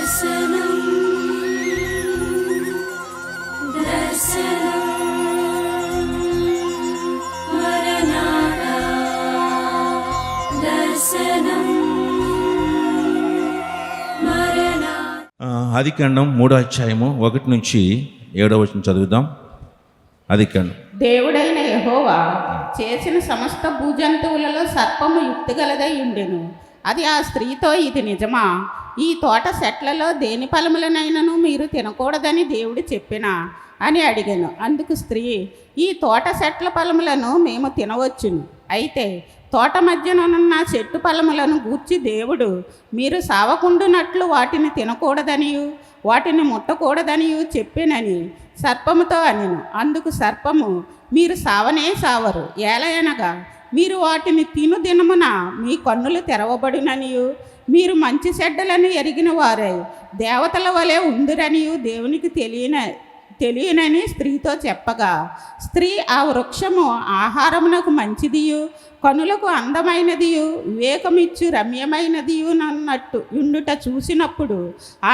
దర్శనం దర్శనం మరణాతా దర్శనం ఆదికాండం 3వ అధ్యాయము 1 నుంచి 7వ వచనం చదువుదాం. ఆదికాండం. దేవుడైన యెహోవా చేసిన సమస్త భూజంతువులలో సర్పము యుక్తిగలదై ఉండెను. అది ఆ స్త్రీతో, ఇది నిజమా? ఈ తోట చెట్లలో దేని ఫలములనైనను మీరు తినకూడదని దేవుడు చెప్పినా అని అడిగాను. అందుకు స్త్రీ, ఈ తోట చెట్ల ఫలములను మేము తినవచ్చును. అయితే తోట మధ్యనున్న చెట్టు ఫలములను గూర్చి దేవుడు మీరు సావకుండునట్లు వాటిని తినకూడదనియు వాటిని ముట్టకూడదనియు చెప్పినని సర్పముతో అనెను. అందుకు సర్పము, మీరు సావనే సావరు, ఏలయనగా మీరు వాటిని తిను దినమున మీ కన్నులు తెరవబడుననియు మీరు మంచి చెడ్డలను ఎరిగిన వారై దేవతల వలె ఉందిరనియు దేవునికి తెలియనని స్త్రీతో చెప్పగా, స్త్రీ ఆ వృక్షము ఆహారమునకు మంచిదియు కనులకు అందమైనదియు వివేకమిచ్చు రమ్యమైనదియు నన్నట్టు ఉండుట చూసినప్పుడు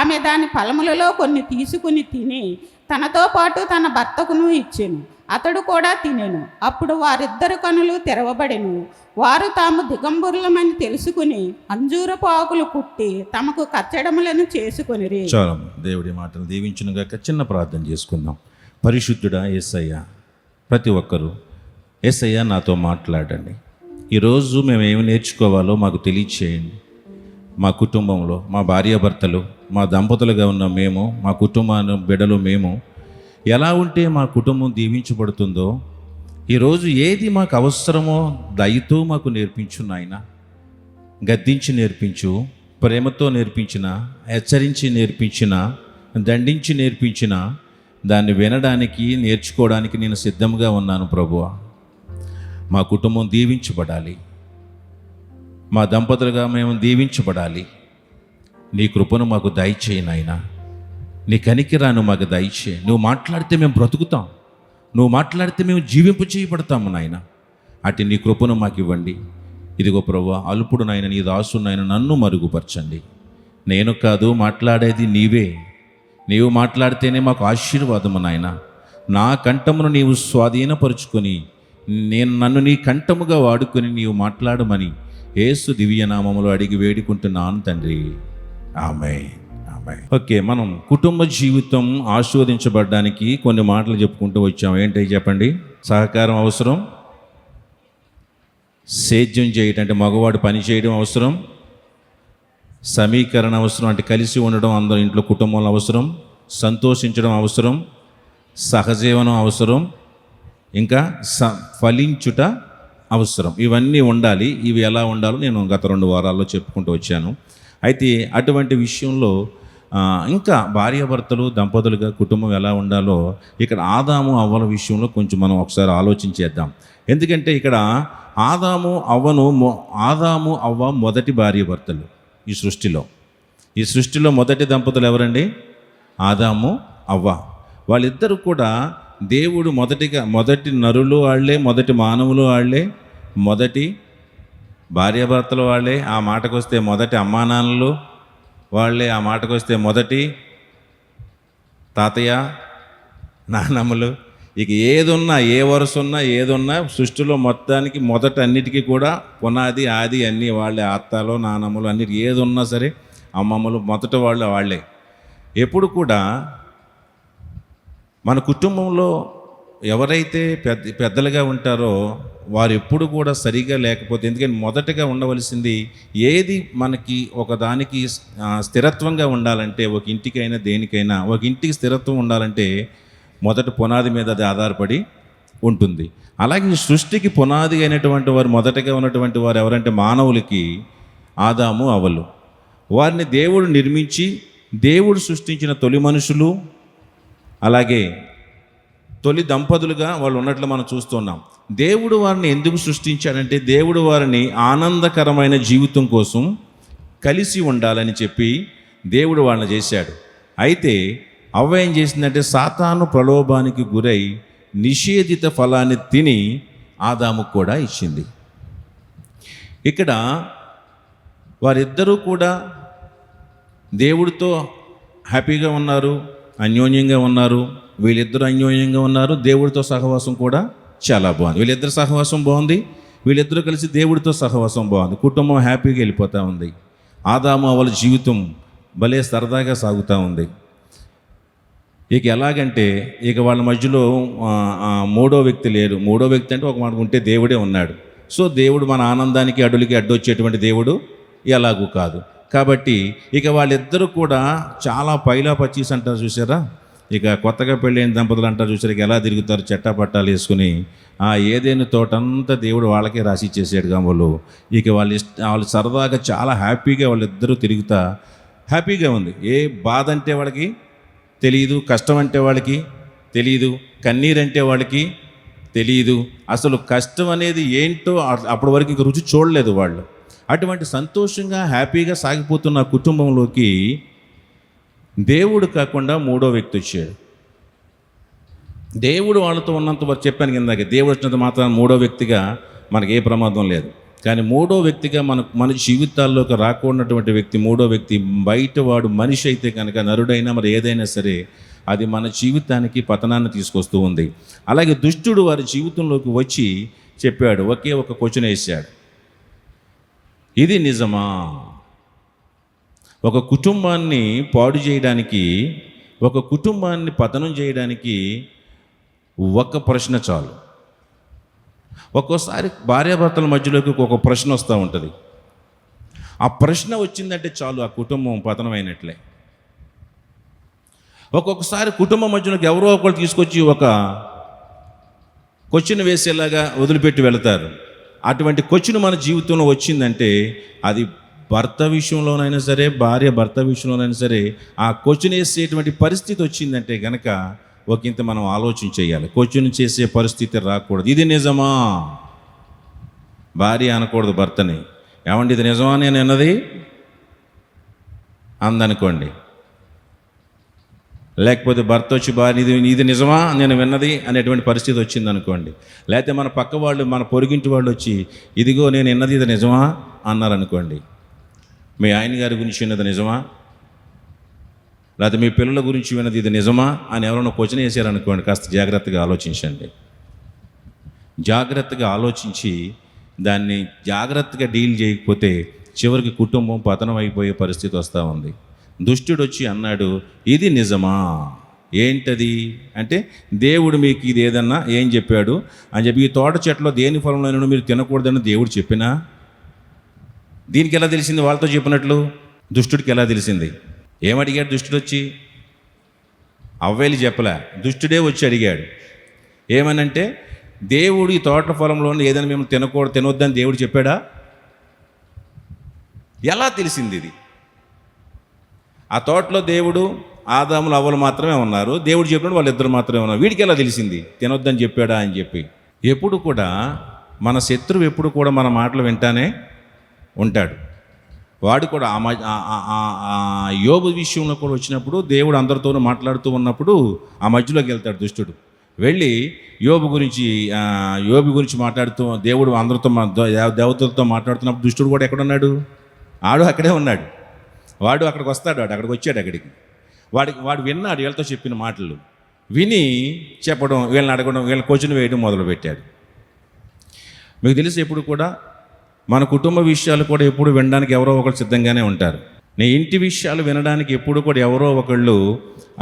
ఆమె దాని ఫలములలో కొన్ని తీసుకుని తిని తనతో పాటు తన భర్తకును ఇచ్చెను. అతడు కూడా తినెను. అప్పుడు వారిద్దరు కనులు తెరవబడెను. వారు తాము దిగంబరులమని తెలుసుకుని అంజూరపు ఆకులు కుట్టి తమకు కచ్చడములను చేసుకొనిరి. చాలా దేవుడి మాటలు దీవించునుగాక. చిన్న ప్రార్థన చేసుకుందాం. పరిశుద్ధుడా యేసయ్య, ప్రతి ఒక్కరూ యేసయ్య నాతో మాట్లాడండి. ఈరోజు మేము ఏమి నేర్చుకోవాలో మాకు తెలియచేయండి. మా కుటుంబంలో మా భార్యాభర్తలు, మా దంపతులుగా ఉన్న మేము, మా కుటుంబాన్ని బిడ్డలు మేము ఎలా ఉంటే మా కుటుంబం దీవించబడుతుందో, ఈరోజు ఏది మాకు అవసరమో దయతో మాకు నేర్పించు నాయన. గద్దించి నేర్పించు, ప్రేమతో నేర్పించిన, హెచ్చరించి నేర్పించిన, దండించి నేర్పించిన, దాన్ని వినడానికి నేర్చుకోవడానికి నేను సిద్ధంగా ఉన్నాను ప్రభువా. మా కుటుంబం దీవించబడాలి, మా దంపతులుగా మేము దీవించబడాలి. నీ కృపను మాకు దయచేయి నాయనా. నీ కనికిరాను మాకు దయచేయి. నువ్వు మాట్లాడితే మేము బ్రతుకుతాం, నువ్వు మాట్లాడితే మేము జీవింపు చేయబడతాము నాయన. అటు నీ కృపను మాకు ఇవ్వండి. ఇదిగో ప్రభువా, అల్పుడు నాయన, నీ దాసు నాయన, నన్ను మరుగుపరచండి. నేను కాదు మాట్లాడేది నీవే. నీవు మాట్లాడితేనే మాకు ఆశీర్వాదము నాయన. నా కంఠమును నీవు స్వాధీనపరుచుకొని నన్ను నీ కంఠముగా వాడుకొని నీవు మాట్లాడమని యేసు దివ్యనామములో అడిగి వేడుకుంటున్నాను తండ్రి. ఆమేన్. ఓకే, మనం కుటుంబ జీవితం ఆశీర్వదించబడడానికి కొన్ని మాటలు చెప్పుకుంటూ వచ్చాం. ఏంటి చెప్పండి? సహకారం అవసరం, సేద్యం చేయటం అంటే మగవాడు పని చేయడం అవసరం, సమీకరణ అవసరం అంటే కలిసి ఉండడం అందరూ ఇంట్లో కుటుంబంలో అవసరం, సంతోషించడం అవసరం, సహజీవనం అవసరం, ఇంకా ఫలించుట అవసరం. ఇవన్నీ ఉండాలి. ఇవి ఎలా ఉండాలో నేను గత 2 వారాల్లో చెప్పుకుంటూ వచ్చాను. అయితే అటువంటి విషయంలో ఇంకా భార్యాభర్తలు దంపతులుగా కుటుంబం ఎలా ఉండాలో ఇక్కడ ఆదాము అవ్వల విషయంలో కొంచెం మనం ఒకసారి ఆలోచించేద్దాం. ఎందుకంటే ఇక్కడ ఆదాము అవ్వ మొదటి భార్యాభర్తలు ఈ సృష్టిలో మొదటి దంపతులు ఎవరండి? ఆదాము అవ్వ. వాళ్ళిద్దరూ కూడా దేవుడు మొదటి నరులు వాళ్ళే, మొదటి మానవులు వాళ్ళే, మొదటి భార్యాభర్తలు వాళ్ళే, ఆ మాటకు వస్తే మొదటి అమ్మానాన్నలు వాళ్ళే, ఆ మాటకు వస్తే మొదటి తాతయ్య నాన్నమ్మలు. ఇక ఏదున్నా, ఏ వరుస ఉన్నా, ఏదున్నా సృష్టిలో మొత్తానికి మొదట అన్నిటికీ కూడా పునాది ఆది అన్నీ వాళ్ళే. అత్తలు నాన్నమ్మలు అన్నిటికీ ఏది ఉన్నా సరే అమ్మమ్మలు మొదట వాళ్ళే. ఎప్పుడు కూడా మన కుటుంబంలో ఎవరైతే పెద్దలుగా ఉంటారో వారు ఎప్పుడు కూడా సరిగా లేకపోతే, ఎందుకంటే మొదటగా ఉండవలసింది ఏది మనకి ఒకదానికి స్థిరత్వంగా ఉండాలంటే, ఒక ఇంటికైనా దేనికైనా ఒక ఇంటికి స్థిరత్వం ఉండాలంటే మొదట పునాది మీద అది ఆధారపడి ఉంటుంది. అలాగే సృష్టికి పునాది అయినటువంటి వారు, మొదటగా ఉన్నటువంటి వారు ఎవరంటే మానవులకి ఆదాము అవ్వలు. వారిని దేవుడు నిర్మించి, దేవుడు సృష్టించిన తొలి మనుషులు, అలాగే తొలి దంపతులుగా వాళ్ళు ఉన్నట్లు మనం చూస్తున్నాం. దేవుడు వారిని ఎందుకు సృష్టించాడంటే, దేవుడు వారిని ఆనందకరమైన జీవితం కోసం కలిసి ఉండాలని చెప్పి దేవుడు వాళ్ళని చేశాడు. అయితే అవ్వ ఏం చేసిందంటే, సాతాను ప్రలోభానికి గురై నిషేధిత ఫలాన్ని తిని ఆదాముకు కూడా ఇచ్చింది. ఇక్కడ వారిద్దరూ కూడా దేవుడితో హ్యాపీగా ఉన్నారు, అన్యోన్యంగా ఉన్నారు. వీళ్ళిద్దరూ అన్యోన్యంగా ఉన్నారు. దేవుడితో సహవాసం కూడా చాలా బాగుంది. వీళ్ళిద్దరు సహవాసం బాగుంది. వీళ్ళిద్దరూ కలిసి దేవుడితో సహవాసం బాగుంది. కుటుంబం హ్యాపీగా వెళ్ళిపోతూ ఉంది. ఆదాము వాళ్ళ జీవితం భలే సరదాగా సాగుతూ ఉంది. ఇక ఎలాగంటే ఇక వాళ్ళ మధ్యలో మూడో వ్యక్తి లేరు. మూడో వ్యక్తి అంటే ఒక మాట ఉంటే దేవుడే ఉన్నాడు. సో దేవుడు మన ఆనందానికి అడ్డులకి అడ్డొచ్చేటువంటి దేవుడు ఎలాగూ కాదు. కాబట్టి ఇక వాళ్ళిద్దరూ కూడా చాలా పైలా పచ్చీస్ అంటారు చూసారా. ఇక కొత్తగా పెళ్ళైన దంపతులు అంటారు చూసారు, ఇక ఎలా తిరుగుతారు చట్టాపట్టాలు వేసుకుని. ఆ ఏదైనా తోటంతా దేవుడు వాళ్ళకే రాసి ఇచ్చేసాడు గంబలు. ఇక వాళ్ళు సరదాగా చాలా హ్యాపీగా వాళ్ళిద్దరూ తిరుగుతా హ్యాపీగా ఉంది. ఏ బాధ అంటే వాళ్ళకి తెలియదు, కష్టం అంటే వాళ్ళకి తెలియదు, కన్నీరంటే వాళ్ళకి తెలియదు. అసలు కష్టం అనేది ఏంటో అప్పటి వరకు ఇంక రుచి చూడలేదు వాళ్ళు. అటువంటి సంతోషంగా హ్యాపీగా సాగిపోతున్న కుటుంబంలోకి దేవుడు కాకుండా మూడో వ్యక్తి వచ్చాడు. దేవుడు వాళ్ళతో ఉన్నంత వరకు చెప్పాను కిందకి, దేవుడు వచ్చినంత మాత్రం మూడో వ్యక్తిగా మనకి ఏ ప్రమాదం లేదు. కానీ మూడో వ్యక్తిగా మన జీవితాల్లోకి రాకూడనటువంటి వ్యక్తి మూడో వ్యక్తి బయట వాడు మనిషి అయితే కనుక, నరుడైనా మరి ఏదైనా సరే, అది మన జీవితానికి పతనాన్ని తీసుకొస్తూ ఉంది. అలాగే దుష్టుడు వారి జీవితంలోకి వచ్చి చెప్పాడు, ఒకే ఒక క్వశ్చన్ వేశాడు, ఇది నిజమా? ఒక కుటుంబాన్ని పాడు చేయడానికి, ఒక కుటుంబాన్ని పతనం చేయడానికి ఒక ప్రశ్న చాలు. ఒక్కోసారి భార్యాభర్తల మధ్యలోకి ఒక ప్రశ్న వస్తూ ఉంటుంది. ఆ ప్రశ్న వచ్చిందంటే చాలు, ఆ కుటుంబం పతనమైనట్లే. ఒక్కొక్కసారి కుటుంబం మధ్యలోకి ఎవరో ఒకరు తీసుకొచ్చి ఒక క్వశ్చన్ వేసేలాగా వదిలిపెట్టి వెళతారు. అటువంటి క్వశ్చన్ మన జీవితంలో వచ్చిందంటే, అది భర్త విషయంలోనైనా సరే, భార్య భర్త విషయంలోనైనా సరే, ఆ క్వశ్చన్ వేసేటువంటి పరిస్థితి వచ్చిందంటే కనుక ఒకంత మనం ఆలోచన చేయాలి. క్వశ్చన్ చేసే పరిస్థితి రాకూడదు. ఇది నిజమా? భార్య అనకూడదు భర్తని, ఏమండి ఇది నిజమా నేను అన్నది అందనుకోండి. లేకపోతే భర్త వచ్చి భార్య ఇది నిజమా నేను విన్నది అనేటువంటి పరిస్థితి వచ్చింది అనుకోండి. లేకపోతే మన పక్క వాళ్ళు, మన పొరుగింటి వాళ్ళు వచ్చి ఇదిగో నేను విన్నది ఇది నిజమా అన్నారనుకోండి. మీ ఆయన గారి గురించి విన్నది నిజమా, లేకపోతే మీ పిల్లల గురించి విన్నది ఇది నిజమా అని ఎవరైనా క్వశ్చన్ వేసారనుకోండి, కాస్త జాగ్రత్తగా ఆలోచించండి. జాగ్రత్తగా ఆలోచించి దాన్ని జాగ్రత్తగా డీల్ చేయకపోతే చివరికి కుటుంబం పతనం అయిపోయే పరిస్థితి వస్తూ ఉంది. దుష్టుడు వచ్చి అన్నాడు, ఇది నిజమా? ఏంటది అంటే, దేవుడు మీకు ఇది ఏదన్నా ఏం చెప్పాడు అని చెప్పి, ఈ తోట చెట్లో దేని ఫలంలో మీరు తినకూడదని దేవుడు చెప్పినా దీనికి ఎలా తెలిసింది? వాళ్ళతో చెప్పినట్లు దుష్టుడికి ఎలా తెలిసింది? ఏమడిగాడు దుష్టుడు వచ్చి? అవ్వేలి చెప్పలే, దుష్టుడే వచ్చి అడిగాడు. ఏమనంటే, దేవుడు ఈ తోట ఫలంలో ఏదైనా మేము తినొద్దని దేవుడు చెప్పాడా? ఎలా తెలిసింది ఇది? ఆ తోటలో దేవుడు, ఆదాములు, అవ్వలు మాత్రమే ఉన్నారు. దేవుడు చెప్పినప్పుడు వాళ్ళిద్దరు మాత్రమే ఉన్నారు. వీడికి ఎలా తెలిసింది తినొద్దని చెప్పాడా అని చెప్పి? ఎప్పుడు కూడా మన శత్రువు ఎప్పుడు కూడా మన మాటలు వింటానే ఉంటాడు. వాడు కూడా యోబు విషయంలో కూడా వచ్చినప్పుడు దేవుడు అందరితోనూ మాట్లాడుతూ ఉన్నప్పుడు ఆ మధ్యలోకి వెళ్తాడు దుష్టుడు. వెళ్ళి యోబు గురించి మాట్లాడుతూ, దేవుడు అందరితో దేవతలతో మాట్లాడుతున్నప్పుడు దుష్టుడు కూడా ఎక్కడున్నాడు? ఆడు అక్కడే ఉన్నాడు. వాడు అక్కడికి వస్తాడు, అక్కడికి వచ్చాడు. అక్కడికి వాడు విన్నాడు వీళ్ళతో చెప్పిన మాటలు. విని చెప్పడం, వీళ్ళని అడగడం, వీళ్ళని క్వశ్చన్ వేయడం మొదలుపెట్టాడు. మీకు తెలిసి ఎప్పుడు కూడా మన కుటుంబ విషయాలు కూడా ఎప్పుడు వినడానికి ఎవరో ఒకరు సిద్ధంగానే ఉంటారు. నీ ఇంటి విషయాలు వినడానికి ఎప్పుడు కూడా ఎవరో ఒకళ్ళు,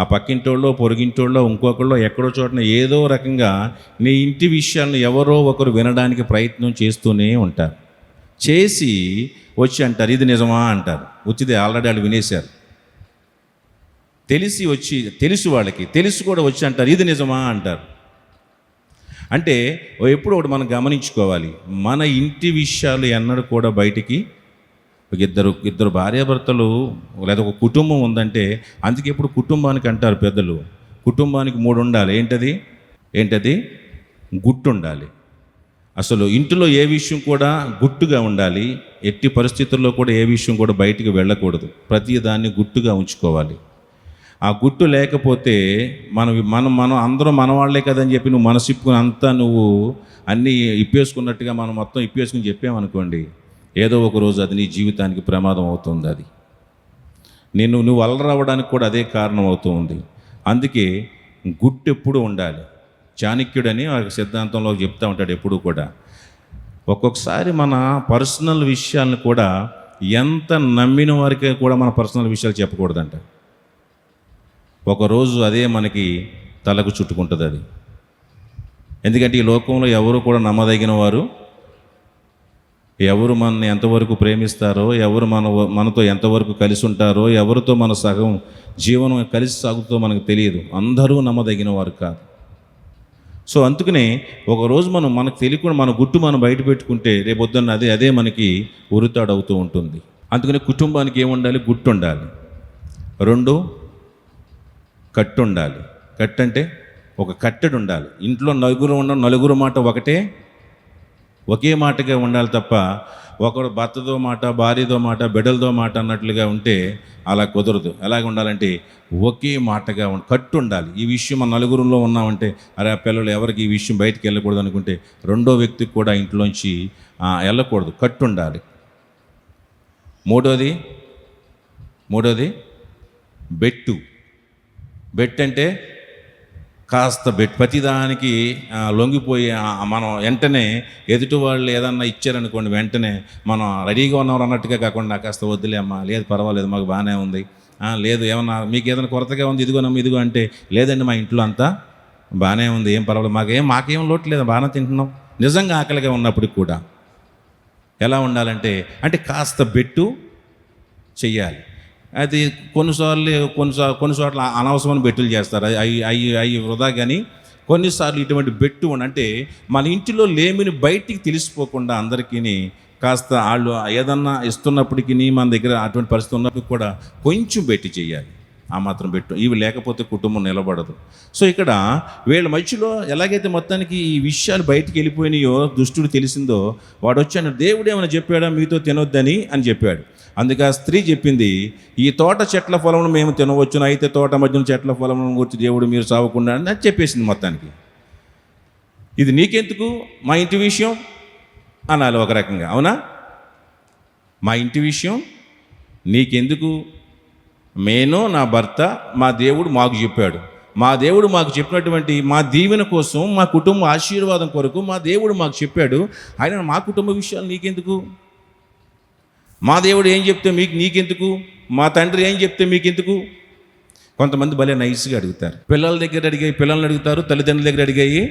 ఆ పక్కింటోళ్ళో, పొరుగింటోళ్ళో, ఇంకొకళ్ళో, ఎక్కడో చోటన ఏదో రకంగా నీ ఇంటి విషయాలను ఎవరో ఒకరు వినడానికి ప్రయత్నం చేస్తూనే ఉంటారు. చేసి వచ్చి అంటారు, ఇది నిజమా అంటారు. వచ్చింది ఆల్రెడీ వాళ్ళు వినేశారు. తెలుసు వాళ్ళకి, తెలుసు కూడా వచ్చి అంటారు, ఇది నిజమా అంటారు. అంటే ఎప్పుడు ఒకటి మనం గమనించుకోవాలి, మన ఇంటి విషయాలు ఎన్నడూ కూడా బయటికి ఇద్దరు భార్యాభర్తలు లేదా ఒక కుటుంబం ఉందంటే, అందుకే ఎప్పుడు కుటుంబానికి అంటారు పెద్దలు, కుటుంబానికి 3 ఉండాలి. ఏంటది? గుట్టు ఉండాలి. అసలు ఇంటిలో ఏ విషయం కూడా గుట్టుగా ఉండాలి. ఎట్టి పరిస్థితుల్లో కూడా ఏ విషయం కూడా బయటికి వెళ్ళకూడదు. ప్రతి దాన్ని గుట్టుగా ఉంచుకోవాలి. ఆ గుట్టు లేకపోతే మనం అందరం మన వాళ్ళే కదని చెప్పి నువ్వు మనసిప్పుకుని అంతా నువ్వు అన్నీ ఇప్పేసుకున్నట్టుగా మనం మొత్తం ఇప్పేసుకుని చెప్పామనుకోండి, ఏదో ఒక రోజు అది నీ జీవితానికి ప్రమాదం అవుతుంది. అది నువ్వు అల్లరవ్వడానికి కూడా అదే కారణం అవుతూ ఉంది. అందుకే గుట్టు ఎప్పుడు ఉండాలి. చాణక్యుడని ఆ సిద్ధాంతంలో చెప్తూ ఉంటాడు ఎప్పుడు కూడా. ఒక్కొక్కసారి మన పర్సనల్ విషయాలను కూడా ఎంత నమ్మిన వారికే కూడా మన పర్సనల్ విషయాలు చెప్పకూడదంట. ఒకరోజు అదే మనకి తలకు చుట్టుకుంటుంది అది. ఎందుకంటే ఈ లోకంలో ఎవరు కూడా నమ్మదగిన వారు, ఎవరు మనని ఎంతవరకు ప్రేమిస్తారో, ఎవరు మనతో ఎంతవరకు కలిసి ఉంటారో, ఎవరితో మన సగం జీవనం కలిసి సాగుతో మనకు తెలియదు. అందరూ నమ్మదగిన వారు కాదు. సో అందుకనే ఒకరోజు మనకు తెలియకుండా మన గుట్టు మనం బయట పెట్టుకుంటే రేపొద్దున్న అదే మనకి ఉరుతాడవుతూ ఉంటుంది. అందుకని కుటుంబానికి ఏముండాలి? గుట్టు ఉండాలి. 2 కట్టు ఉండాలి. కట్టు అంటే ఒక కట్టడి ఉండాలి. ఇంట్లో నలుగురు మాట ఒకే మాటగా ఉండాలి తప్ప ఒకడు భర్తతో మాట, భార్యతో మాట, బిడ్డలతో మాట అన్నట్లుగా ఉంటే అలా కుదరదు. ఎలాగ ఉండాలంటే ఒకే మాటగా కట్టు ఉండాలి. ఈ విషయం మన నలుగురులో ఉన్నామంటే అరే ఆ పిల్లలు ఎవరికి ఈ విషయం బయటికి వెళ్ళకూడదు అనుకుంటే రెండో వ్యక్తికి కూడా ఇంట్లోంచి వెళ్ళకూడదు. కట్టు ఉండాలి. మూడోది బెట్టు అంటే కాస్త ప్రతిదానికి లొంగిపోయి మనం వెంటనే ఎదుటి వాళ్ళు ఏదన్నా ఇచ్చారనుకోండి వెంటనే మనం రెడీగా ఉన్నవారు అన్నట్టుగా కాకుండా కాస్త వద్దులే అమ్మా, లేదు పర్వాలేదు మాకు బాగానే ఉంది, లేదు ఏమన్నా మీకు ఏదైనా కొరతగా ఉంది ఇదిగో అంటే లేదండి మా ఇంట్లో అంతా బాగానే ఉంది, ఏం పర్వాలేదు, మాకేం లోటు లేదు, బాగానే తింటున్నాం. నిజంగా ఆకలిగా ఉన్నప్పటికి కూడా ఎలా ఉండాలంటే కాస్త బెట్టు చెయ్యాలి. అది కొన్నిసార్లు అనవసరమైన బెట్టులు చేస్తారు. అవి వృధా. కానీ కొన్నిసార్లు ఇటువంటి బెట్టు అంటే మన ఇంటిలో లేమిని బయటికి తెలిసిపోకుండా అందరికీ కాస్త వాళ్ళు ఏదన్నా ఇస్తున్నప్పటికీ మన దగ్గర అటువంటి పరిస్థితి ఉన్నప్పుడు కూడా కొంచెం బెట్టి చేయాలి. ఆ మాత్రం బెట్టు. ఇవి లేకపోతే కుటుంబం నిలబడదు. సో ఇక్కడ వీళ్ళ మధ్యలో ఎలాగైతే మొత్తానికి ఈ విషయాలు బయటికి వెళ్ళిపోయినాయో దుష్టుడు తెలిసిందో వాడు వచ్చాడు, దేవుడు ఏమైనా చెప్పాడా మీతో తినొద్దని అని చెప్పాడు. అందుకే ఆ స్త్రీ చెప్పింది, ఈ తోట చెట్ల ఫలమును మేము తినవచ్చును, అయితే తోట మధ్యన చెట్ల ఫలమును గురించి దేవుడు మీరు సావకుండా అని చెప్పేసింది. మొత్తానికి ఇది నీకెందుకు, మా ఇంటి విషయం అనాలి ఒక రకంగా. అవునా? మా ఇంటి విషయం నీకెందుకు, నేను నా భర్త మా దేవుడు మాకు చెప్పాడు, మా దేవుడు మాకు చెప్పినటువంటి మా దీవెన కోసం, మా కుటుంబ ఆశీర్వాదం కొరకు మా దేవుడు మాకు చెప్పాడు. ఆయన మా కుటుంబ విషయాలు నీకెందుకు, మా దేవుడు ఏం చెప్తే నీకెందుకు, మా తండ్రి ఏం చెప్తే మీకెందుకు. కొంతమంది భలే నైస్గా అడుగుతారు. పిల్లల దగ్గర అడిగాయి పిల్లల్ని అడుగుతారు, తల్లిదండ్రుల దగ్గర అడిగాయి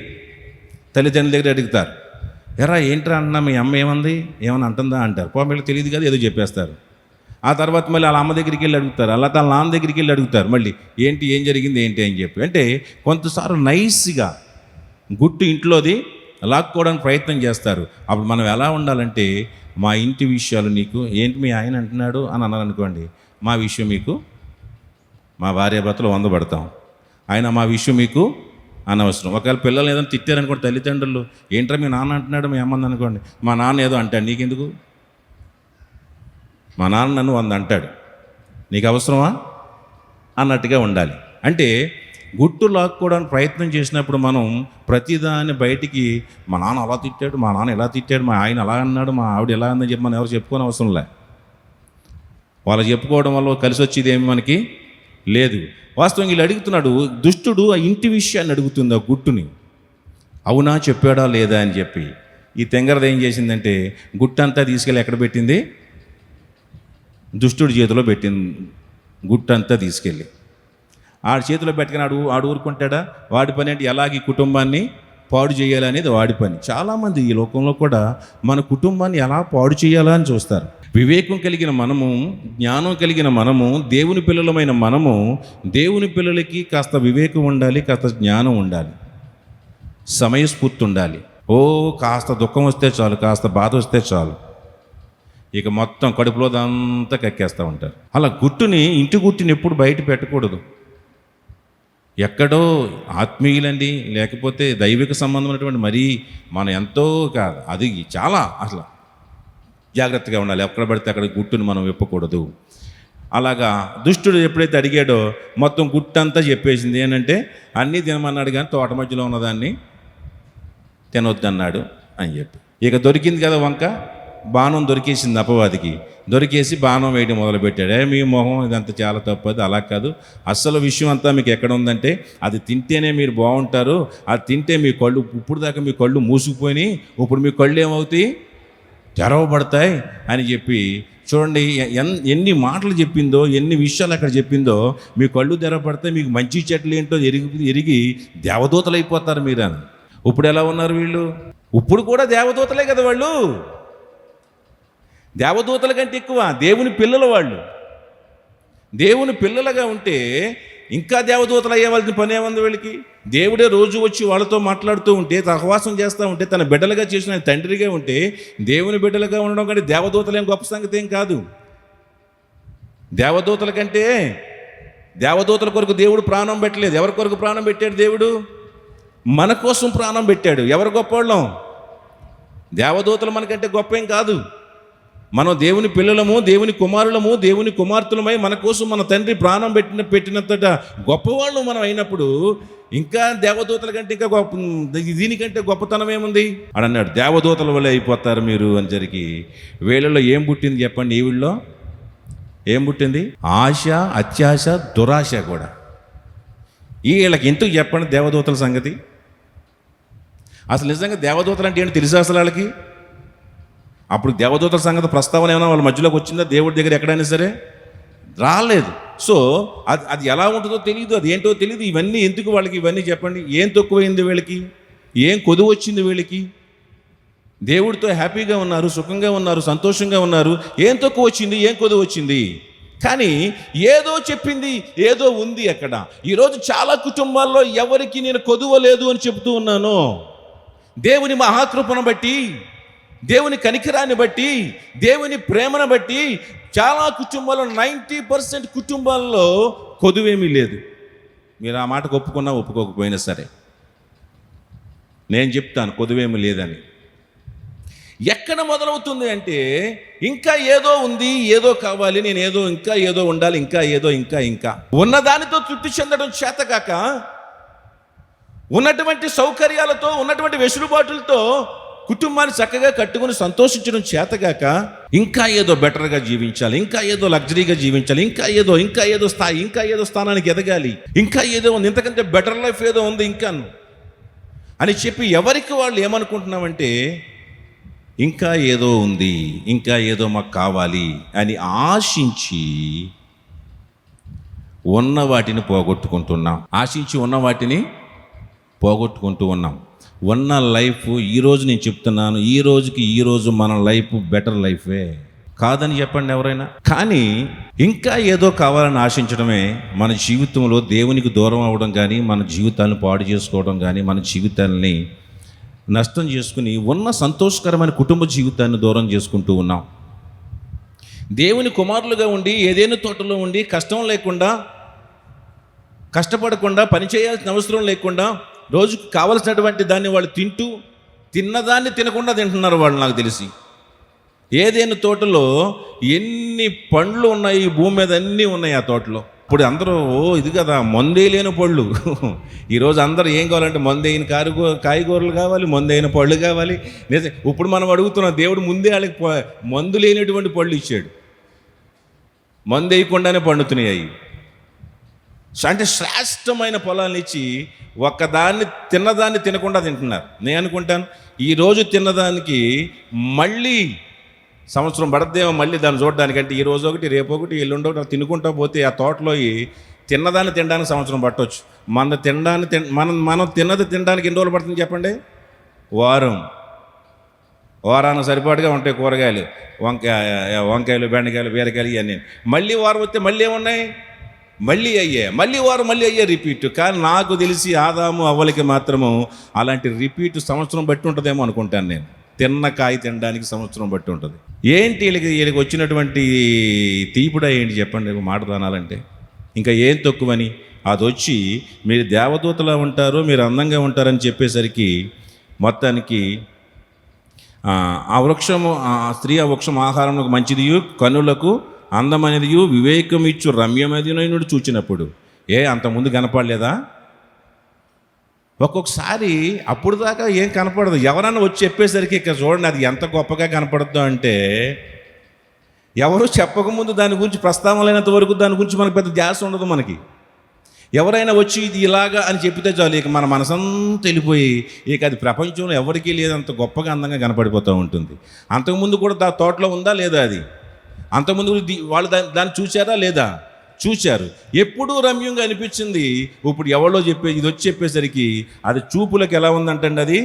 తల్లిదండ్రుల దగ్గర అడుగుతారు. ఎరా ఏంట్రా అన్నా మీ అమ్మ ఏమంది, ఏమన్నా అంటుందా అంటారు. వీళ్ళకి తెలియదు కదా, ఏదో చెప్పేస్తారు. ఆ తర్వాత మళ్ళీ వాళ్ళ అమ్మ దగ్గరికి వెళ్ళి అడుగుతారు, అలా వాళ్ళ నాన్న దగ్గరికి వెళ్ళి అడుగుతారు మళ్ళీ ఏం జరిగింది అని చెప్పి. అంటే కొంతసార్లు నైస్గా గుట్టు ఇంట్లోది లాక్కోవడానికి ప్రయత్నం చేస్తారు. అప్పుడు మనం ఎలా ఉండాలంటే మా ఇంటి విషయాలు నీకు ఏంటి మీ ఆయన అంటున్నాడు అని అన్నారనుకోండి, మా విషయం మీకు, మా భార్యాభర్తలు 100 పడతాం, ఆయన మా విషయం మీకు అనవసరం. ఒకవేళ పిల్లలు ఏదైనా తిట్టారనుకోండి తల్లిదండ్రులు, ఏంట్రా మీ నాన్న అంటున్నాడు మీ అమ్మంది అనుకోండి, మా నాన్న ఏదో అంటాడు నీకెందుకు, మా నాన్న నన్ను 100 అంటాడు నీకు అవసరమా అన్నట్టుగా ఉండాలి. అంటే గుట్టు లాక్కోవడానికి ప్రయత్నం చేసినప్పుడు మనం ప్రతిదాన్ని బయటికి మా నాన్న అలా తిట్టాడు, మా నాన్న ఎలా తిట్టాడు, మా ఆయన అలా అన్నాడు, మా ఆవిడ ఎలా అందని చెప్పి మనం ఎవరు చెప్పుకోని అవసరం లే. వాళ్ళు చెప్పుకోవడం వల్ల కలిసి వచ్చేది ఏమి మనకి లేదు. వాస్తవంగా వీళ్ళు అడుగుతున్నాడు, దుష్టుడు ఆ ఇంటి విషయాన్ని అడుగుతుంది, ఆ గుట్టుని అవునా చెప్పాడా లేదా అని చెప్పి. ఈ తెంగరది ఏం చేసిందంటే గుట్టంతా తీసుకెళ్ళి ఎక్కడ పెట్టింది, దుష్టుడి చేతిలో పెట్టింది. గుట్టంతా తీసుకెళ్ళి ఆడి చేతిలో పెట్టుకుని ఆడు ఊరుకుంటాడా? వాడి పని అంటే ఎలాగ ఈ కుటుంబాన్ని పాడు చేయాలనేది వాడి పని. చాలామంది ఈ లోకంలో కూడా మన కుటుంబాన్ని ఎలా పాడు చేయాలా అని చూస్తారు. వివేకం కలిగిన మనము, జ్ఞానం కలిగిన మనము, దేవుని పిల్లలమైన మనము, దేవుని పిల్లలకి కాస్త వివేకం ఉండాలి, కాస్త జ్ఞానం ఉండాలి, సమయస్ఫూర్తి ఉండాలి. కాస్త దుఃఖం వస్తే చాలు, కాస్త బాధ వస్తే చాలు, ఇక మొత్తం కడుపులో అంతా కక్కేస్తూ ఉంటారు. అలా ఇంటి గుట్టుని ఎప్పుడు బయట పెట్టకూడదు. ఎక్కడో ఆత్మీయులండి, లేకపోతే దైవిక సంబంధమైనటువంటి మరీ మనం ఎంతో కాదు, అది చాలా అసలు జాగ్రత్తగా ఉండాలి. ఎక్కడ పడితే అక్కడ గుట్టుని మనం విప్పకూడదు. అలాగా దుష్టుడు ఎప్పుడైతే అడిగాడో మొత్తం గుట్టంతా చెప్పేసింది. ఏంటంటే అన్నీ తినమన్నాడు కానీ తోట మధ్యలో ఉన్నదాన్ని తినొద్దన్నాడు అని చెప్పి. ఇక దొరికింది కదా వంక, బాణం దొరికేసింది అపవాదికి. దొరికేసి బాణం వేయడం మొదలుపెట్టాడు. మీ మొహం ఇదంతా చాలా తప్పదు, అలా కాదు, అసలు విషయం అంతా మీకు ఎక్కడ ఉందంటే అది తింటేనే మీరు బాగుంటారు, అది తింటే మీ కళ్ళు ఇప్పుడు దాకా మీ కళ్ళు మూసుకుపోయినాయి, ఇప్పుడు మీ కళ్ళు ఏమవుతాయి, తెరవబడతాయి అని చెప్పి చూడండి ఎన్ని మాటలు చెప్పిందో, ఎన్ని విషయాలు అక్కడ చెప్పిందో. మీ కళ్ళు తెరవబడితే మీకు మంచి చెట్లు ఏంటో ఎరిగి దేవదూతలు అయిపోతారు మీరు అని. ఇప్పుడు ఎలా ఉన్నారు వీళ్ళు? ఇప్పుడు కూడా దేవదూతలే కదా వాళ్ళు. దేవదూతల కంటే ఎక్కువ దేవుని పిల్లలు వాళ్ళు. దేవుని పిల్లలుగా ఉంటే ఇంకా దేవదూతలు అయ్యేవాళ్ళని పని ఏముంది వీళ్ళకి? దేవుడే రోజు వచ్చి వాళ్ళతో మాట్లాడుతూ ఉంటే, సహవాసం చేస్తూ ఉంటే, తన బిడ్డలుగా చేసిన తండ్రిగా ఉంటే, దేవుని బిడ్డలుగా ఉండడం కంటే దేవదూతలేం గొప్ప సంగతి ఏం కాదు. దేవదూతల కంటే దేవదూతల కొరకు దేవుడు ప్రాణం పెట్టలేదు. ఎవరి కొరకు ప్రాణం పెట్టాడు దేవుడు? మన కోసం ప్రాణం పెట్టాడు. ఎవరు గొప్పవాళ్ళం? దేవదూతలు మనకంటే గొప్ప ఏం కాదు. మనం దేవుని పిల్లలము, దేవుని కుమారులము, దేవుని కుమార్తెలమై మన కోసం మన తండ్రి ప్రాణం పెట్టినంతట గొప్పవాళ్ళు మనం అయినప్పుడు ఇంకా దేవదూతల కంటే ఇంకా గొప్ప, దీనికంటే గొప్పతనం ఏముంది అని అన్నాడు. దేవదూతల వల్ల అయిపోతారు మీరు అని జరిగి వీళ్ళలో ఏం పుట్టింది చెప్పండి? ఈ వీళ్ళలో ఏం పుట్టింది? ఆశ, అత్యాశ, దురాశ కూడా. వీళ్ళకి ఎందుకు చెప్పండి దేవదూతల సంగతి? అసలు నిజంగా దేవదూతలు అంటే ఏంటి తెలుసా అసలు వాళ్ళకి? అప్పుడు దేవదూతల సంగతి ప్రస్తావన ఏమైనా వాళ్ళ మధ్యలోకి వచ్చిందా? దేవుడి దగ్గర ఎక్కడైనా సరే రాలేదు. సో అది ఎలా ఉంటుందో తెలియదు, అది ఏంటో తెలియదు. ఇవన్నీ ఎందుకు వాళ్ళకి? ఇవన్నీ చెప్పండి. ఏం తక్కువైంది వీళ్ళకి? ఏం కొదువు వచ్చింది వీళ్ళకి? దేవుడితో హ్యాపీగా ఉన్నారు, సుఖంగా ఉన్నారు, సంతోషంగా ఉన్నారు. ఏం తక్కువ వచ్చింది? ఏం కొదువు వచ్చింది? కానీ ఏదో చెప్పింది, ఏదో ఉంది అక్కడ. ఈరోజు చాలా కుటుంబాల్లో ఎవరికి నేను కొదువలేదు అని చెబుతూ ఉన్నాను. దేవుని మహాకృపను బట్టి, దేవుని కనికరాన్ని బట్టి, దేవుని ప్రేమను బట్టి చాలా కుటుంబాల్లో 90% కుటుంబాల్లో కొదువేమీ లేదు. మీరు ఆ మాటకు ఒప్పుకున్నా ఒప్పుకోకపోయినా సరే నేను చెప్తాను కొదువేమీ లేదని. ఎక్కడ మొదలవుతుంది అంటే ఇంకా ఏదో ఉంది, ఏదో కావాలి, నేను ఏదో ఇంకా ఏదో ఉండాలి, ఇంకా ఏదో ఇంకా ఉన్నదానితో తృప్తి చెందడం చేతకాక, ఉన్నటువంటి సౌకర్యాలతో, ఉన్నటువంటి వెసులుబాటులతో కుటుంబాన్ని చక్కగా కట్టుకుని సంతోషించడం చేతగాక ఇంకా ఏదో బెటర్గా జీవించాలి, ఇంకా ఏదో లగ్జరీగా జీవించాలి, ఇంకా ఏదో స్థాయి, ఇంకా ఏదో స్థానానికి ఎదగాలి, ఇంకా ఏదో ఉంది, ఇంతకంటే బెటర్ లైఫ్ ఏదో ఉంది ఇంకా అని చెప్పి ఎవరికి వాళ్ళు ఏమనుకుంటున్నామంటే ఇంకా ఏదో ఉంది, ఇంకా ఏదో మాకు కావాలి అని ఆశించి ఉన్న వాటిని పోగొట్టుకుంటున్నాం. ఆశించి ఉన్న వాటిని పోగొట్టుకుంటూ ఉన్నాం. ఉన్న లైఫ్ ఈరోజు నేను చెప్తున్నాను, ఈరోజు మన లైఫ్ బెటర్ లైఫే కాదని చెప్పండి ఎవరైనా. కానీ ఇంకా ఏదో కావాలని ఆశించడమే మన జీవితంలో దేవునికి దూరం అవ్వడం కానీ, మన జీవితాలను పాడు చేసుకోవడం కానీ, మన జీవితాలని నష్టం చేసుకుని ఉన్న సంతోషకరమైన కుటుంబ జీవితాన్ని దూరం చేసుకుంటూ ఉన్నాం. దేవుని కుమారులుగా ఉండి ఏదేను తోటలో ఉండి కష్టం లేకుండా, కష్టపడకుండా, పని చేయాల్సిన అవసరం లేకుండా రోజుకు కావలసినటువంటి దాన్ని వాళ్ళు తిన్నదాన్ని తినకుండా తింటున్నారు వాళ్ళు. నాకు తెలిసి ఏదేను తోటలో ఎన్ని పండ్లు ఉన్నాయి, భూమి మీద అన్నీ ఉన్నాయి ఆ తోటలో. ఇప్పుడు అందరూ ఇది కదా మందే లేని పళ్ళు. ఈరోజు అందరూ ఏం కావాలంటే మందైన కాయగూరలు కావాలి, మందైన పళ్ళు కావాలి. ఇప్పుడు మనం అడుగుతున్నాం, దేవుడు ముందే వాళ్ళకి మందు లేనటువంటి పళ్ళు ఇచ్చాడు, మందు వేయకుండానే పండుతున్నాయి. అంటే శ్రేష్టమైన పొలాన్ని ఇచ్చి ఒక్కదాన్ని తిన్నదాన్ని తినకుండా తింటున్నారు. నేను అనుకుంటాను ఈరోజు తిన్నదానికి మళ్ళీ సంవత్సరం పడద్దేమో మళ్ళీ దాన్ని చూడడానికంటే ఈరోజు ఒకటి, రేపు ఒకటి, ఎల్లుండి ఒకటి తినుకుంటూ పోతే ఆ తోటలో తిన్నదాన్ని తినడానికి సంవత్సరం పట్టవచ్చు. మనం తిన్నది తినడానికి ఎన్ని రోజులు పడుతుంది చెప్పండి? వారానికి సరిపాటుగా ఉంటాయి కూరగాయలు, వంకాయలు, బెండకాయలు, బీరకాయలు ఇవన్నీ. మళ్ళీ వారం వస్తే మళ్ళీ ఏమున్నాయి? మళ్ళీ వారం మళ్ళీ అయ్యే రిపీట్. కానీ నాకు తెలిసి ఆదాము అవ్వలకి మాత్రము అలాంటి రిపీట్ సంవత్సరం బట్టి ఉంటుందేమో అనుకుంటాను నేను. తిన్న కాయ తినడానికి సంవత్సరం బట్టి ఉంటుంది. ఏంటి వీళ్ళకి వచ్చినటువంటి తీపుడా ఏంటి చెప్పండి? మాట దానాలంటే ఇంకా ఏం తక్కువని అది వచ్చి మీరు దేవదూతలా ఉంటారు, మీరు అందంగా ఉంటారని చెప్పేసరికి మొత్తానికి ఆ వృక్షము, స్త్రీ ఆ వృక్షం ఆహారములకు మంచిదియు, కన్నులకు అందమైనదియు, వివేకం ఇచ్చు రమ్యమైనది చూచినప్పుడు అంతకుముందు కనపడలేదా? ఒక్కొక్కసారి అప్పుడు దాకా ఏం కనపడదు, ఎవరన్నా వచ్చి చెప్పేసరికి ఇక్కడ చూడండి అది ఎంత గొప్పగా కనపడుద్దో అంటే, ఎవరు చెప్పకముందు దాని గురించి ప్రస్తావన లేనంత వరకు దాని గురించి మనకు పెద్ద ధ్యాస ఉండదు. మనకి ఎవరైనా వచ్చి ఇది ఇలాగా అని చెప్తే చాలు, ఇక మన మనసంతా వెళ్ళిపోయి ఇక అది ప్రపంచంలో ఎవరికీ లేదంత గొప్పగా అందంగా కనపడిపోతూ ఉంటుంది. అంతకుముందు కూడా తోటలో ఉందా లేదా, అది అంతకుముందు వాళ్ళు దాన్ని చూశారా లేదా, చూశారు. ఎప్పుడూ రమ్యంగా అనిపించింది. ఇప్పుడు ఎవరో ఇది వచ్చి చెప్పేసరికి అది చూపులకు ఎలా ఉందంటండి, అది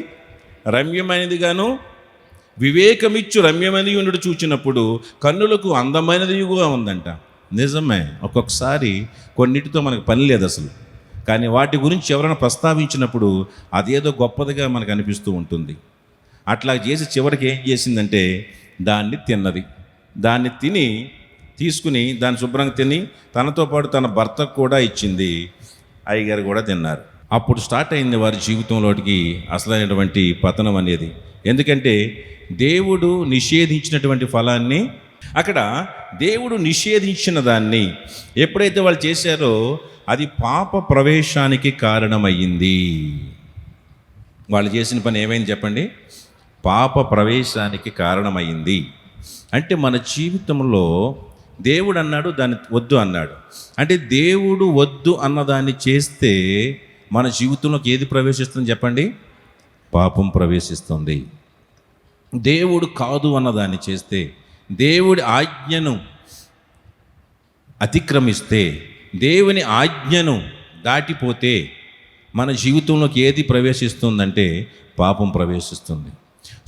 రమ్యమైనది గాను వివేకమిచ్చు రమ్యమైనది ఉండి చూచినప్పుడు కన్నులకు అందమైనదిగా ఉందంట. నిజమే, ఒక్కొక్కసారి కొన్నిటితో మనకు పని లేదు అసలు, కానీ వాటి గురించి ఎవరైనా ప్రస్తావించినప్పుడు అదేదో గొప్పదిగా మనకు అనిపిస్తూ ఉంటుంది. అట్లా చేసి చివరికి ఏం చేసిందంటే దాన్ని తిన్నది. దాన్ని తీసుకుని దాన్ని శుభ్రంగా తిని తనతో పాటు తన భర్తకు కూడా ఇచ్చింది. అయ్యగారు కూడా తిన్నారు. అప్పుడు స్టార్ట్ అయింది వారి జీవితంలోకి అసలైనటువంటి పతనం అనేది. ఎందుకంటే దేవుడు నిషేధించినటువంటి ఫలాన్ని, అక్కడ దేవుడు నిషేధించిన దాన్ని ఎప్పుడైతే వాళ్ళు చేశారో అది పాప ప్రవేశానికి కారణమయ్యింది. వాళ్ళు చేసిన పని ఏమైంది చెప్పండి? పాప ప్రవేశానికి కారణమయ్యింది. అంటే మన జీవితంలో దేవుడు అన్నాడు, దాన్ని వద్దు అన్నాడు. అంటే దేవుడు వద్దు అన్నదాన్ని చేస్తే మన జీవితంలోకి ఏది ప్రవేశిస్తుంది చెప్పండి? పాపం ప్రవేశిస్తుంది. దేవుడు కాదు అన్నదాన్ని చేస్తే, దేవుడి ఆజ్ఞను అతిక్రమిస్తే, దేవుని ఆజ్ఞను దాటిపోతే మన జీవితంలోకి ఏది ప్రవేశిస్తుందంటే పాపం ప్రవేశిస్తుంది.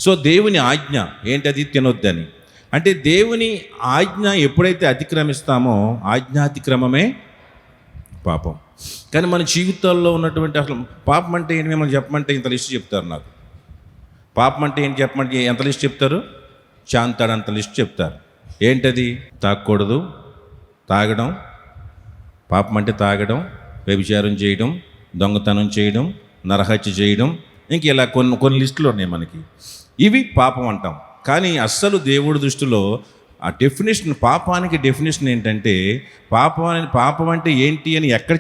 సో దేవుని ఆజ్ఞ ఏంటది? తినొద్దని. అంటే దేవుని ఆజ్ఞ ఎప్పుడైతే అతిక్రమిస్తామో ఆజ్ఞాతిక్రమమే పాపం. కానీ మన జీవితాల్లో ఉన్నటువంటి అసలు పాపం అంటే ఏంటి మిమ్మల్ని చెప్పమంటే ఇంత లిస్ట్ చెప్తారు. నాకు పాపం అంటే ఏంటి చెప్పమంటే ఎంత లిస్ట్ చెప్తారు? చాంతాడంత లిస్ట్ చెప్తారు. ఏంటది? తాగకూడదు, తాగడం పాపం అంటే తాగడం, వ్యభిచారం చేయడం, దొంగతనం చేయడం, నరహత్య చేయడం, ఇంక ఇలా కొన్ని లిస్టులు ఉన్నాయి మనకి. ఇవి పాపం అంటాం. కానీ అస్సలు దేవుడి దృష్టిలో ఆ డెఫినేషన్, పాపానికి డెఫినేషన్ ఏంటంటే, పాపం అంటే ఏంటి అని ఎక్కడ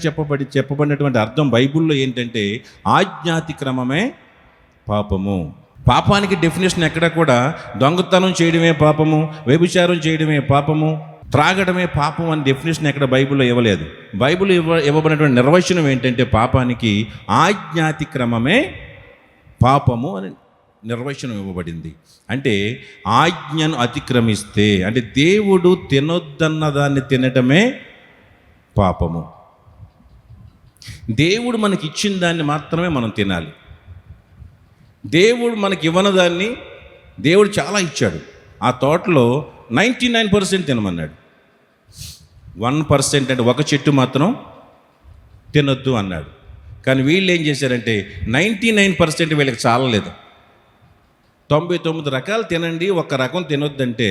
చెప్పబడినటువంటి అర్థం బైబిల్లో ఏంటంటే ఆజ్ఞాతిక్రమమే పాపము. పాపానికి డెఫినేషన్ ఎక్కడ కూడా దొంగతనం చేయడమే పాపము, వ్యభిచారం చేయడమే పాపము, త్రాగడమే పాపం అని డెఫినేషన్ ఎక్కడ బైబిల్లో ఇవ్వలేదు. బైబిల్ ఇవ్వబడినటువంటి నిర్వచనం ఏంటంటే పాపానికి ఆజ్ఞాతిక్రమమే పాపము అని నిర్వచనం ఇవ్వబడింది. అంటే ఆజ్ఞను అతిక్రమిస్తే, అంటే దేవుడు తినొద్దన్న దాన్ని తినటమే పాపము. దేవుడు మనకి ఇచ్చిన దాన్ని మాత్రమే మనం తినాలి. దేవుడు మనకి ఇవ్వని దాన్ని దేవుడు చాలా ఇచ్చాడు. ఆ తోటలో 99% తినమన్నాడు. 1% అంటే ఒక చెట్టు మాత్రం తినొద్దు అన్నాడు. కానీ వీళ్ళు ఏం చేశారంటే 99% వీళ్ళకి చాలలేదు. 99 రకాలు తినండి, ఒక్క రకం తినొద్దంటే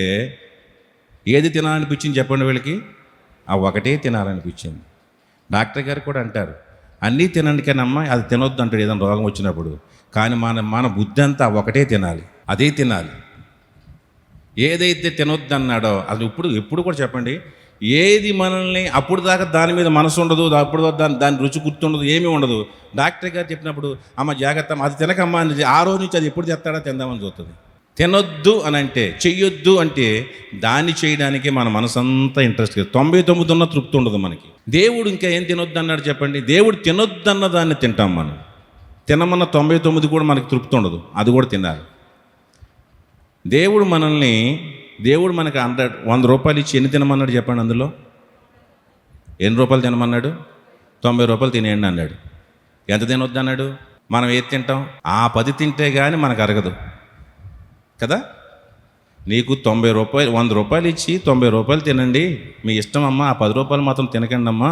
ఏది తినాలనిపించింది చెప్పండి వీళ్ళకి? ఆ ఒకటే తినాలనిపించింది. డాక్టర్ గారు కూడా అంటారు, అన్నీ తినండి కానీ అమ్మ అది తినొద్దు అంటాడు ఏదైనా రోగం వచ్చినప్పుడు. కానీ మన బుద్ధి అంతా ఒకటే తినాలి, అదే తినాలి. ఏదైతే తినొద్దు అన్నాడో అది ఎప్పుడు కూడా చెప్పండి, ఏది మనల్ని అప్పుడు దాకా దాని మీద మనసు ఉండదు, అప్పుడు దాని రుచి గుర్తుండదు, ఏమీ ఉండదు. డాక్టర్ గారు చెప్పినప్పుడు అమ్మ జాగ్రత్త అది తినకమ్మా అని ఆ రోజు నుంచి అది ఎప్పుడు తెస్తాడో తిందామని చూస్తుంది. తినొద్దు అని అంటే, చెయ్యొద్దు అంటే దాన్ని చేయడానికే మన మనసంతా ఇంట్రెస్ట్. 99 ఉన్న తృప్తి ఉండదు మనకి. దేవుడు ఇంకా ఏం తినొద్దు అన్నాడు చెప్పండి? దేవుడు తినొద్దు అన్న దాన్ని తింటాం మనం. తినమన్న 99 కూడా మనకి తృప్తి ఉండదు, అది కూడా తినాలి. దేవుడు మనకి 100 రూపాయలు ఇచ్చి ఎన్ని తినమన్నాడు చెప్పండి? అందులో ఎన్ని రూపాయలు తినమన్నాడు? 90 రూపాయలు తినేయండి అన్నాడు. ఎంత తినొద్దు అన్నాడు? మనం ఏది తింటాం? ఆ 10 తింటే కానీ మనకు అరగదు కదా. నీకు 100 రూపాయలు ఇచ్చి 90 రూపాయలు తినండి, మీ ఇష్టం అమ్మా, ఆ 10 రూపాయలు మాత్రం తినకండి అమ్మా,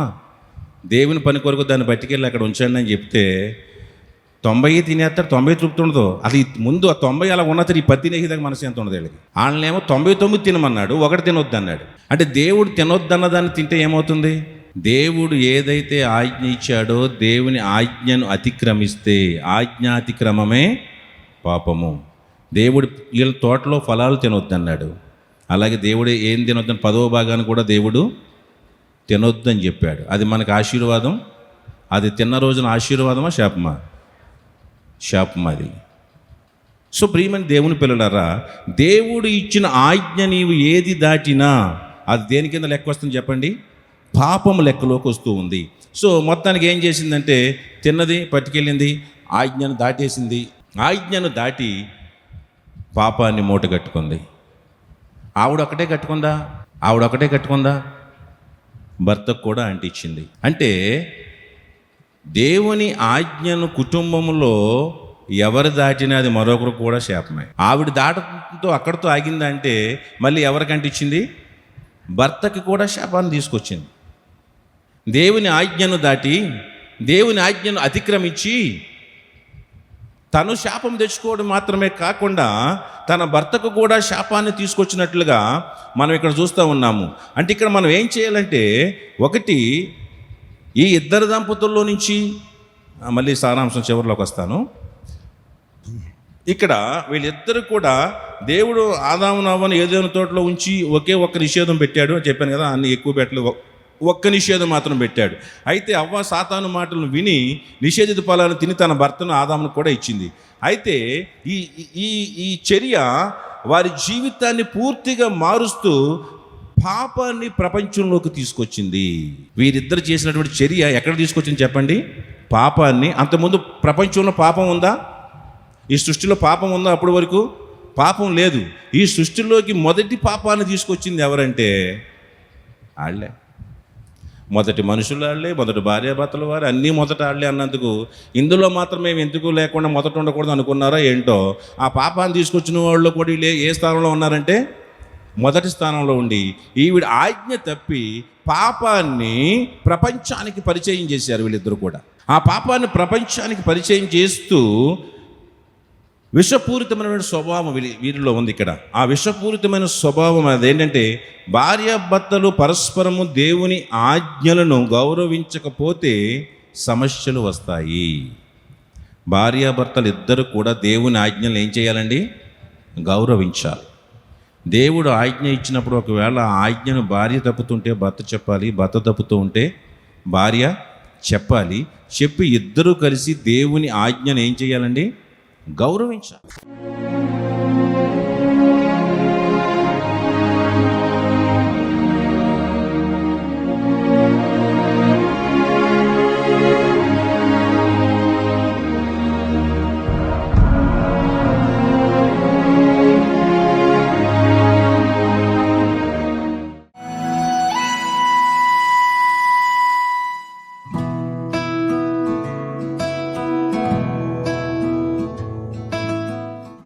దేవుని పని కొరకు దాన్ని పట్టుకెళ్ళి అక్కడ ఉంచండి అని చెప్తే 90 తినేస్తారు, 90 తృప్తి ఉండదు. అది ముందు ఆ 90 అలా ఉన్నది, ఈ 10 తినేదాకా మనసు ఎంత ఉండదు వీళ్ళకి. వాళ్ళనేమో 99 తినమన్నాడు, 1 తినొద్దు అన్నాడు. అంటే దేవుడు తినొద్దన్న దాన్ని తింటే ఏమవుతుంది? దేవుడు ఏదైతే ఆజ్ఞ ఇచ్చాడో దేవుని ఆజ్ఞను అతిక్రమిస్తే ఆజ్ఞాతిక్రమమే పాపము. దేవుడు వీళ్ళ తోటలో ఫలాలు తినొద్దన్నాడు, అలాగే దేవుడు ఏం తినొద్దని 10వ భాగాన్ని కూడా దేవుడు తినొద్దని చెప్పాడు. అది మనకు ఆశీర్వాదం. అది తిన్న రోజున ఆశీర్వాదమా శాపమా? శాపం అది. సో ప్రియమైన దేవుని పిల్లలారా, దేవుడు ఇచ్చిన ఆజ్ఞ నీవు ఏది దాటినా అది దేని కింద లెక్క వస్తుంది చెప్పండి? పాపం లెక్కలోకి వస్తూ ఉంది. సో మొత్తానికి ఏం చేసిందంటే, తిన్నది, పట్టుకెళ్ళింది, ఆజ్ఞను దాటేసింది. ఆజ్ఞను దాటి పాపాన్ని మూట కట్టుకుంది. ఆవిడొక్కటే కట్టుకుందా? భర్తకు కూడా అంటించింది. అంటే దేవుని ఆజ్ఞను కుటుంబంలో ఎవరు దాటినా అది మరొకరు కూడా శాపమే. ఆవిడ దాటతో అక్కడితో ఆగిందంటే మళ్ళీ ఎవరికి అంటించింది? భర్తకి కూడా శాపాన్ని తీసుకొచ్చింది. దేవుని ఆజ్ఞను దాటి, దేవుని ఆజ్ఞను అతిక్రమించి తను శాపం తెచ్చుకోవడం మాత్రమే కాకుండా తన భర్తకు కూడా శాపాన్ని తీసుకొచ్చినట్లుగా మనం ఇక్కడ చూస్తూ ఉన్నాము. అంటే ఇక్కడ మనం ఏం చేయాలంటే, ఒకటి, ఈ ఇద్దరు దంపతుల్లో నుంచి, మళ్ళీ సారాంశం చివరిలోకి వస్తాను, ఇక్కడ వీళ్ళిద్దరు కూడా దేవుడు ఆదాము నవ్వను ఏదైనా తోటలో ఉంచి ఒక్క నిషేధం పెట్టాడు అని చెప్పాను కదా, అన్ని ఎక్కువ పెట్టలేదు, ఒక్క నిషేధం మాత్రం పెట్టాడు. అయితే అవ్వ సాతాను మాటలను విని నిషేధిత ఫలాలను తిని తన భర్తను ఆదామును కూడా ఇచ్చింది. అయితే ఈ ఈ ఈ చర్య వారి జీవితాన్ని పూర్తిగా మారుస్తూ పాపాన్ని ప్రపంచంలోకి తీసుకొచ్చింది. వీరిద్దరు చేసినటువంటి చర్య ఎక్కడ తీసుకొచ్చింది చెప్పండి? పాపాన్ని. అంతకుముందు ప్రపంచంలో పాపం ఉందా? ఈ సృష్టిలో పాపం ఉందా? అప్పటి వరకు పాపం లేదు. ఈ సృష్టిలోకి మొదటి పాపాన్ని తీసుకొచ్చింది ఎవరంటే వాళ్ళే. మొదటి మనుషులు వాళ్ళే, మొదటి భార్యాభర్తలు వారు, అన్నీ మొదట వాళ్ళే అన్నందుకు ఇందులో మాత్రం మేము ఎందుకు లేకుండా మొదట ఉండకూడదు అనుకున్నారా ఏంటో. ఆ పాపాన్ని తీసుకొచ్చిన వాళ్ళు కూడా వీళ్ళు ఏ స్థానంలో ఉన్నారంటే మొదటి స్థానంలో ఉండి ఈవిడ ఆజ్ఞ తప్పి పాపాన్ని ప్రపంచానికి పరిచయం చేశారు వీళ్ళిద్దరు కూడా. ఆ పాపాన్ని ప్రపంచానికి పరిచయం చేస్తూ విషపూరితమైన స్వభావం వీరిలో ఉంది. ఇక్కడ ఆ విషపూరితమైన స్వభావం అదేంటంటే, భార్యాభర్తలు పరస్పరము దేవుని ఆజ్ఞలను గౌరవించకపోతే సమస్యలు వస్తాయి. భార్యాభర్తలు ఇద్దరు కూడా దేవుని ఆజ్ఞలు ఏం చేయాలండి? గౌరవించాలి. దేవుడు ఆజ్ఞ ఇచ్చినప్పుడు ఒకవేళ ఆ ఆజ్ఞను భార్య తప్పుతుంటే భర్త చెప్పాలి, భర్త తప్పుతూ ఉంటే భార్య చెప్పాలి. చెప్పి ఇద్దరూ కలిసి దేవుని ఆజ్ఞను ఏం చేయాలండి? గౌరవించాలి.